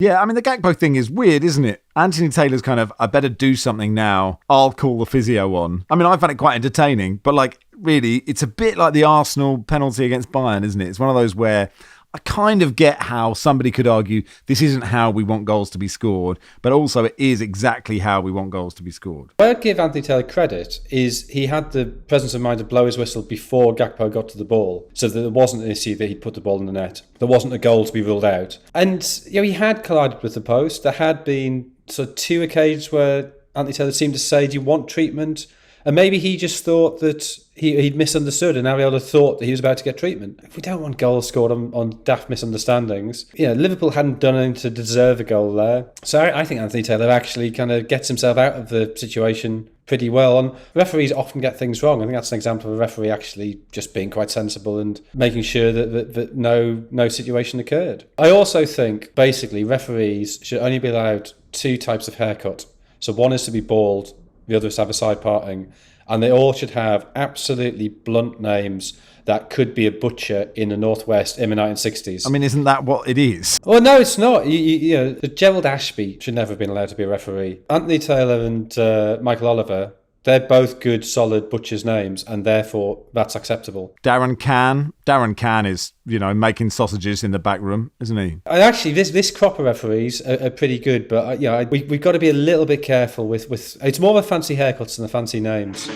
Yeah, I mean, the Gakpo thing is weird, isn't it? Anthony Taylor's kind of, I better do something now. I'll call the physio on. I mean, I found it quite entertaining, but like, really, it's a bit like the Arsenal penalty against Bayern, isn't it? It's one of those where I kind of get how somebody could argue this isn't how we want goals to be scored, but also it is exactly how we want goals to be scored. What I'd give Anthony Taylor credit is he had the presence of mind to blow his whistle before Gakpo got to the ball, so that there wasn't an issue that he'd put the ball in the net. There wasn't a goal to be ruled out. And he had collided with the post. There had been sort of 2 occasions where Anthony Taylor seemed to say, do you want treatment? And maybe he just thought that he'd misunderstood, and Areola thought that he was about to get treatment. If we don't want goals scored on daft misunderstandings, Liverpool hadn't done anything to deserve a goal there. So I think Anthony Taylor actually kind of gets himself out of the situation pretty well. And referees often get things wrong. I think that's an example of a referee actually just being quite sensible and making sure that no situation occurred. I also think, basically, referees should only be allowed 2 types of haircut. So one is to be bald, the other is to have a side parting, and they all should have absolutely blunt names that could be a butcher in the Northwest in the 1960s. I mean, isn't that what it is? Well, no, it's not. Gerald Ashby should never have been allowed to be a referee. Anthony Taylor and Michael Oliver, they're both good, solid butchers' names, and therefore that's acceptable. Darren Cann is, making sausages in the back room, isn't he? And actually, this crop of referees are pretty good, but we've got to be a little bit careful with. It's more of a fancy haircuts than the fancy names.